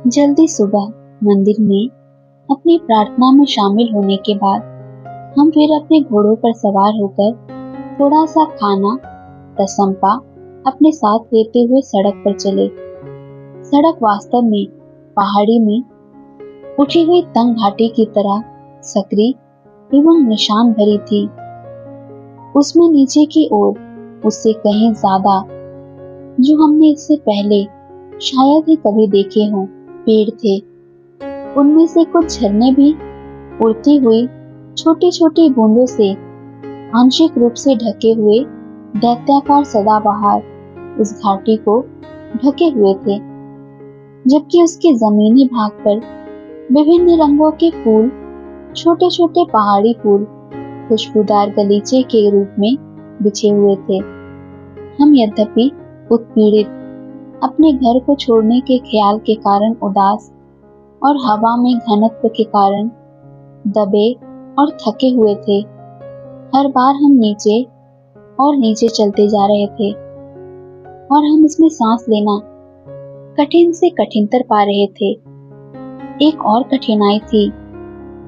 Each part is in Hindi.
जल्दी सुबह मंदिर में अपनी प्रार्थना में शामिल होने के बाद हम फिर अपने घोड़ों पर सवार होकर थोड़ा सा खाना तसम्पा अपने साथ लेते हुए सड़क पर चले। सड़क वास्तव में पहाड़ी में उठी हुई तंग घाटी की तरह सकरी एवं निशान भरी थी। उसमें नीचे की ओर उससे कहीं ज्यादा जो हमने इससे पहले शायद ही कभी देखे हों पेड़ थे। उनमें से कुछ झरने भी उड़ती हुई छोटी छोटी बूंदों से आंशिक रूप से ढके हुए दैत्याकार सदाबहार उस घाटी को ढके हुए थे, जबकि उसके जमीनी भाग पर विभिन्न रंगों के फूल, छोटे छोटे पहाड़ी फूल खुशबूदार गलीचे के रूप में बिछे हुए थे। हम यद्यपि उत्पीड़ित, अपने घर को छोड़ने के ख्याल के कारण उदास और हवा में घनत्व के कारण दबे और थके हुए थे। हर बार हम नीचे और नीचे चलते जा रहे थे और हम इसमें सांस लेना कठिन से कठिनतर पा रहे थे। एक और कठिनाई थी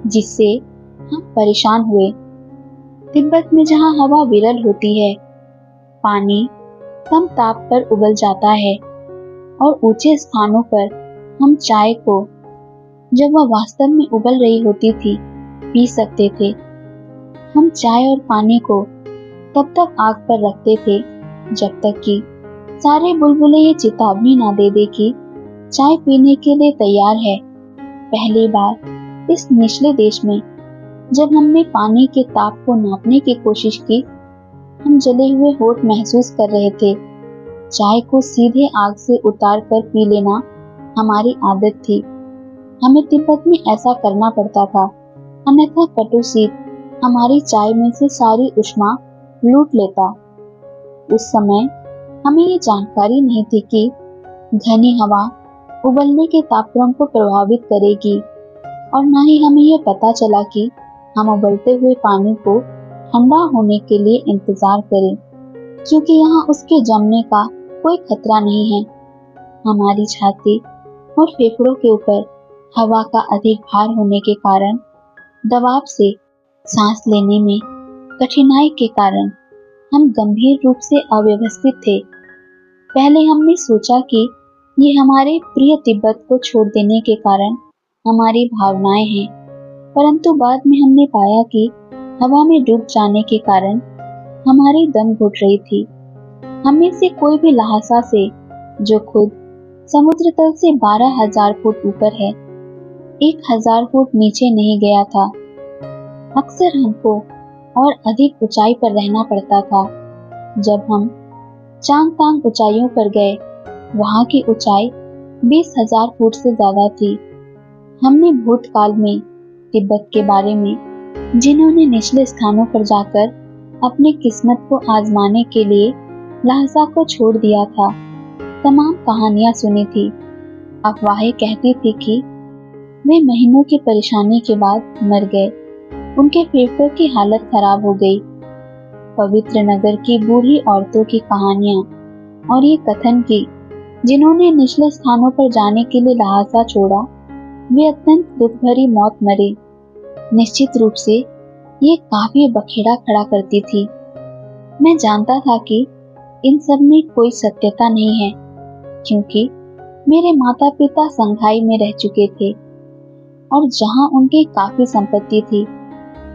जिससे हम परेशान हुए। तिब्बत में जहाँ हवा विरल होती है, पानी कम ताप पर उबल जाता है और ऊंचे स्थानों पर हम चाय को, जब वह वास्तव में उबल रही होती थी, पी सकते थे। हम चाय और पानी को तब तक आग पर रखते थे जब तक कि सारे बुलबुले ये चेतावनी ना दे दे कि चाय पीने के लिए तैयार है। पहली बार इस निचले देश में जब हमने पानी के ताप को नापने की कोशिश की, हम जले हुए होठ महसूस कर रहे थे। चाय को सीधे आग से उतार कर पी लेना हमारी आदत थी। हमें तिब्बत में ऐसा करना पड़ता था, अन्यथा कटु शीत हमारी चाय में से सारी ऊष्मा लूट लेता। उस समय हमें ये जानकारी नहीं थी कि घनी हवा उबलने के तापक्रम को प्रभावित करेगी, और न ही हमें यह पता चला कि हम उबलते हुए पानी को ठंडा होने के लिए इंतजार करें, क्योंकि यहाँ उसके जमने का कोई खतरा नहीं है। हमारी छाती और फेफड़ों के ऊपर हवा का अधिक भार होने के कारण दबाव से सांस लेने में कठिनाई के कारण हम गंभीर रूप से अव्यवस्थित थे। पहले हमने सोचा कि ये हमारे प्रिय तिब्बत को छोड़ देने के कारण हमारी भावनाएं हैं, परंतु बाद में हमने पाया कि हवा में डूब जाने के कारण हमारी दम घुट रही थी। हमें से कोई भी लहासा से, जो खुद समुद्र तल से 12,000 फुट ऊपर है, 1,000 फुट नीचे नहीं गया था। अक्सर हमको और अधिक ऊंचाई पर रहना पड़ता था। जब हम चांगतांग ऊंचाइयों पर गए, वहां की ऊंचाई 20,000 फुट से ज्यादा थी। हमने भूतकाल में तिब्बत के बारे में जिन्होंने निचले स्थानों पर जाकर अपनी किस्मत को आजमाने के लिए लहासा को छोड़ दिया था, तमाम कहानियां सुनी थी। अफवाहें कहती थी कि वे महीनों की परेशानी के बाद मर गए, उनके फेफड़ों की हालत खराब हो गई। पवित्र नगर की बूढ़ी औरतों की कहानियां और ये कथन की जिन्होंने निचले स्थानों पर जाने के लिए लहासा छोड़ा, वे अत्यंत दुख भरी मौत मरे। निश्चित रूप से ये काफी बखेड़ा खड़ा करती थी। मैं जानता था कि इन सब में कोई सत्यता नहीं है, क्योंकि मेरे माता पिता संघाई में रह चुके थे और जहां उनकी काफी संपत्ति थी,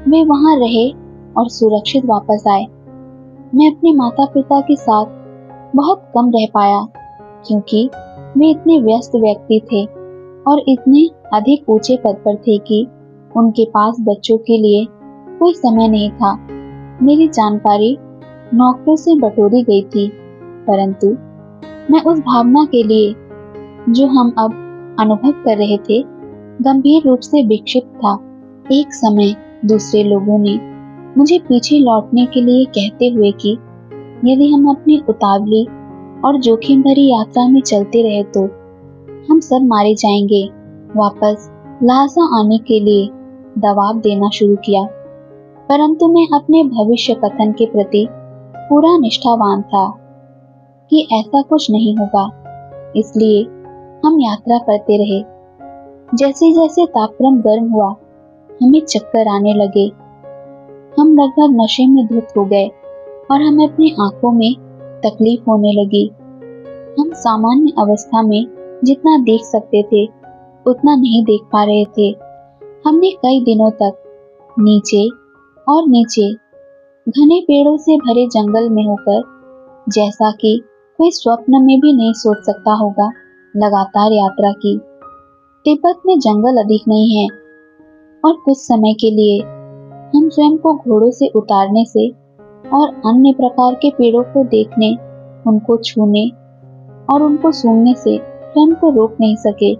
वे वहां रहे और सुरक्षित वापस आए। मैं अपने माता पिता के साथ बहुत कम रह पाया, क्योंकि वे इतने व्यस्त व्यक्ति थे और इतने अधिक ऊंचे पद पर थे कि उनके पास बच्चों के लिए कोई समय नहीं था। मेरी जानकारी नौकरों से बटोरी गई थी, परंतु मैं उस भावना के लिए जो हम अब अनुभव कर रहे थे, गंभीर रूप से विक्षिप्त था। एक समय दूसरे लोगों ने मुझे पीछे लौटने के लिए कहते हुए कि यदि हम अपनी उतावली और जोखिम भरी यात्रा में चलते रहे तो हम सब मारे जाएंगे, वापस लहासा आने के लिए दबाव देना शुरू किया। परंतु मैं अपने भविष्य कथन के प्रति पूरा निष्ठावान था कि ऐसा कुछ नहीं होगा। इसलिए हम यात्रा करते रहे जैसे जैसे तापक्रम गर्म हुआ, हमें चक्कर आने लगे। हम लगभग नशे में धुत हो गए और हमें अपनी आंखों में तकलीफ होने लगी। हम सामान्य अवस्था में जितना देख सकते थे उतना नहीं देख पा रहे थे। हमने कई दिनों तक नीचे और नीचे घने पेड़ों से भरे जंगल में होकर, जैसा कि कोई स्वप्न में भी नहीं सोच सकता होगा, लगातार यात्रा की। तिब्बत में जंगल अधिक नहीं है और कुछ समय के लिए हम स्वयं को घोड़ों से उतारने से और अन्य प्रकार के पेड़ों को देखने, उनको छूने और उनको सूंघने से स्वयं को रोक नहीं सके।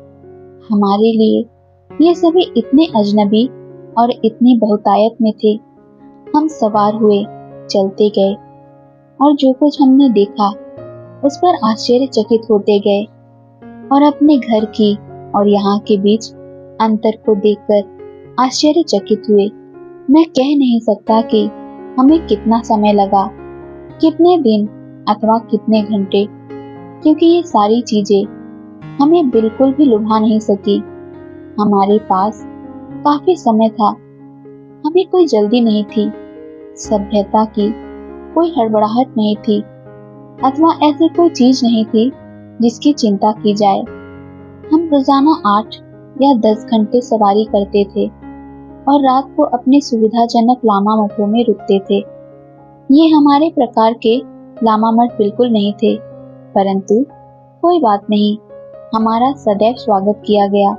हमारे लिए ये सभी इतने अजनबी और इतनी बहुतायत में थे। हम सवार हुए, चलते गए और जो कुछ हमने देखा उस पर आश्चर्यचकित होते गए और अपने घर की और यहाँ के बीच अंतर को देखकर आश्चर्यचकित हुए। मैं कह नहीं सकता कि हमें कितना समय लगा, कितने दिन अथवा कितने घंटे, क्योंकि ये सारी चीजें हमें बिल्कुल भी लुभा नहीं सकी। हमारे पास काफी समय था, हमें कोई जल्दी नहीं थी, सभ्यता की कोई हड़बड़ाहट नहीं थी अथवा ऐसी कोई चीज नहीं थी जिसकी चिंता की जाए। हम रोजाना 8 या 10 घंटे सवारी करते थे और रात को अपने सुविधाजनक लामा मठों में रुकते थे। ये हमारे प्रकार के लामा मठ बिल्कुल नहीं थे, परंतु कोई बात नहीं, हमारा सदैव स्वागत किया गया।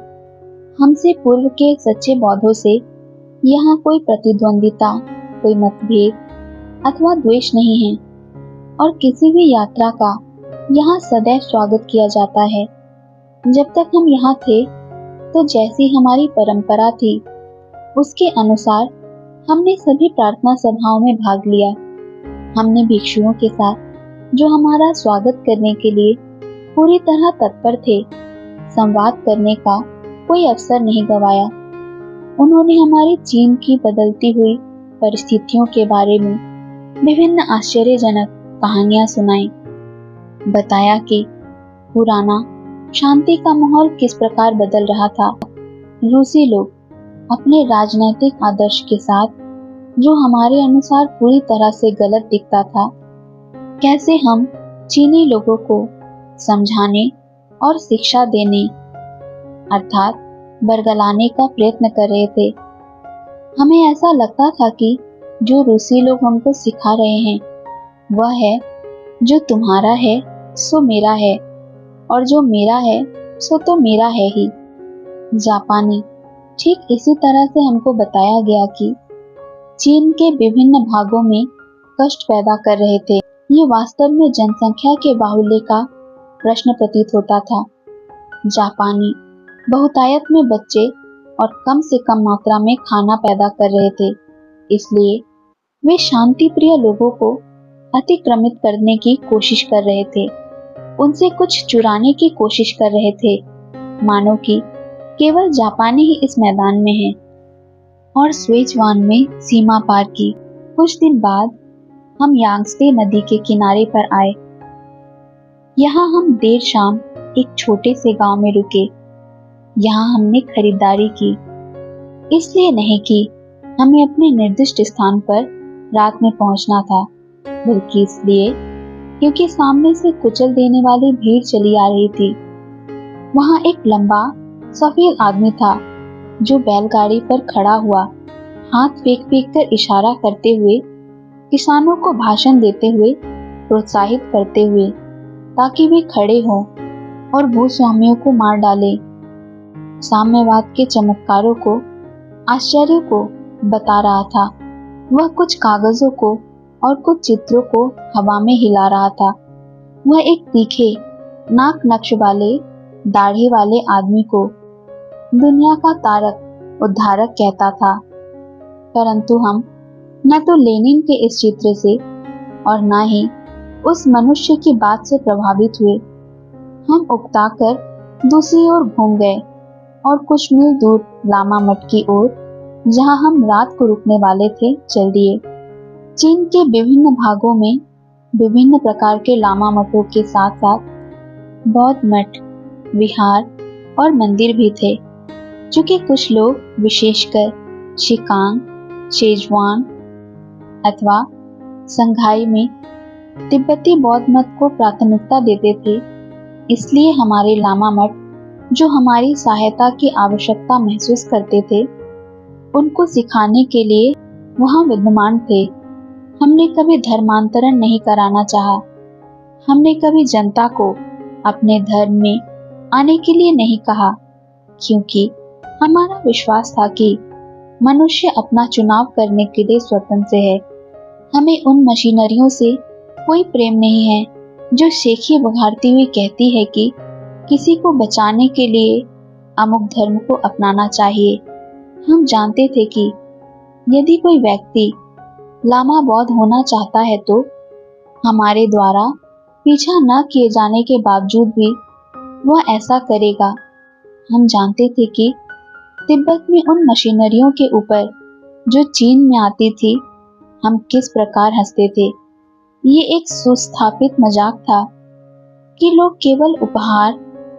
हमसे पूर्व के सच्चे बौद्धों से यहाँ कोई प्रतिद्वंदिता, कोई मतभेद अथवा द्वेष नहीं है और किसी भी यात्रा का यहाँ सदैव स्वागत किया जाता है। जब तक हम यहाँ थे तो जैसी हमारी परंपरा थी उसके अनुसार हमने सभी प्रार्थना सभाओं में भाग लिया। हमने भिक्षुओं के साथ, जो हमारा स्वागत करने के लिए पूरी तरह तत्पर थे, संवाद करने का कोई अवसर नहीं गंवाया। उन्होंने हमारी चीन की बदलती हुई परिस्थितियों के बारे में विभिन्न आश्चर्यजनक कहानियां सुनाई। बताया कि पुराना शांति का माहौल किस प्रकार बदल रहा था। रूसी लोग अपने राजनैतिक आदर्श के साथ, जो हमारे अनुसार पूरी तरह से गलत दिखता था, कैसे हम चीनी लोगों को समझाने और शिक्षा देने अर्थात बरगलाने का प्रयत्न कर रहे थे। हमें ऐसा लगता था कि जो रूसी लोग हमको सिखा रहे हैं वह है, जो तुम्हारा है सो मेरा है और जो मेरा है सो तो मेरा है ही। जापानी ठीक इसी तरह से हमको बताया गया कि चीन के विभिन्न भागों में कष्ट पैदा कर रहे थे। ये वास्तव में जनसंख्या के बाहुल्य का प्रश्न प्रतीत होता था। जापानी बहुतायत में बच्चे और कम से कम मात्रा में खाना पैदा कर रहे थे, इसलिए वे शांति प्रिय लोगों को अतिक्रमित करने की कोशिश कर रहे थे, उनसे कुछ चुराने की कोशिश कर रहे थे, मानो कि केवल जापानी ही इस मैदान में है। और स्वेजवान में सीमा पार की। कुछ दिन बाद हम यांगत्से नदी के किनारे पर आए। यहाँ हम देर शाम एक छोटे से गांव में रुके। यहाँ हमने खरीदारी की, इसलिए नहीं कि हमें अपने निर्दिष्ट स्थान पर रात में पहुंचना था, बल्कि इसलिए क्योंकि सामने से कुचल देने वाली भीड़ चली आ रही थी। वहाँ एक लंबा सफेद आदमी था जो बैलगाड़ी पर खड़ा हुआ, हाथ फेंक फेंक कर इशारा करते हुए, किसानों को भाषण देते हुए, प्रोत्साहित करते हुए, ताकि वे खड़े हों और भूस्वामियों को मार डाले। साम्यवाद के चमत्कारों को, आश्चर्य को बता रहा था। वह कुछ कागजों को और कुछ चित्रों को हवा में हिला रहा था। वह एक तीखे नाक नक्श वाले दाढ़ी वाले आदमी को दुनिया का तारक, उद्धारक कहता था, परंतु हम न तो लेनिन के इस चित्र से और न ही उस मनुष्य की बात से प्रभावित हुए। हम उकताकर दूसरी ओर घूम गए और कुछ मील दूर लामा मठ की ओर, जहां हम रात को रुकने वाले थे, चल दिए। चीन के विभिन्न भागों में विभिन्न प्रकार के लामा मठों के साथ साथ बौद्ध मठ, विहार और मंदिर भी थे। चूंकि कुछ लोग, विशेषकर शिकांग, शेजवान अथवा संघाई में तिब्बती बौद्ध मत को प्राथमिकता देते थे, इसलिए हमारे लामा मठ, जो हमारी सहायता की आवश्यकता महसूस करते थे, उनको सिखाने के लिए वहां विद्यमान थे। हमने कभी धर्मांतरण नहीं कराना चाहा। हमने कभी जनता को अपने धर्म में आने के लिए नहीं कहा, क्योंकि हमारा विश्वास था कि मनुष्य अपना चुनाव करने के लिए स्वतंत्र है। हमें उन मशीनरियों से कोई प्रेम नहीं है जो शेखी बघाड़ती हुई कहती है कि किसी को बचाने के लिए अमुक धर्म को अपनाना चाहिए। हम जानते थे कि यदि कोई व्यक्ति लामा बौद्ध होना चाहता है तो हमारे द्वारा पीछा न किए जाने के बावजूद भी वह ऐसा करेगा। हम जानते थे कि तिब्बत में उन मशीनरियों के ऊपर जो चीन में आती थी, हम किस प्रकार हंसते थे। ये एक सुस्थापित मजाक था कि लोग केवल उपहार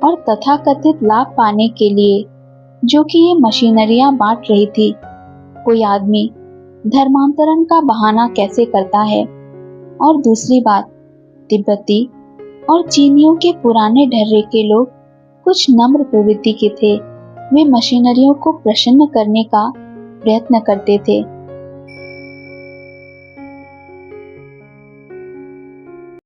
और तथाकथित लाभ पाने के लिए, जो कि ये मशीनरियां बांट रही थी, कोई आदमी धर्मांतरण का बहाना कैसे करता है। और दूसरी बात, तिब्बती और चीनियों के पुराने ढर्रे के लोग कुछ नम्र प्रवृत्ति के थे। वे मशीनरियों को प्रसन्न करने का प्रयत्न करते थे।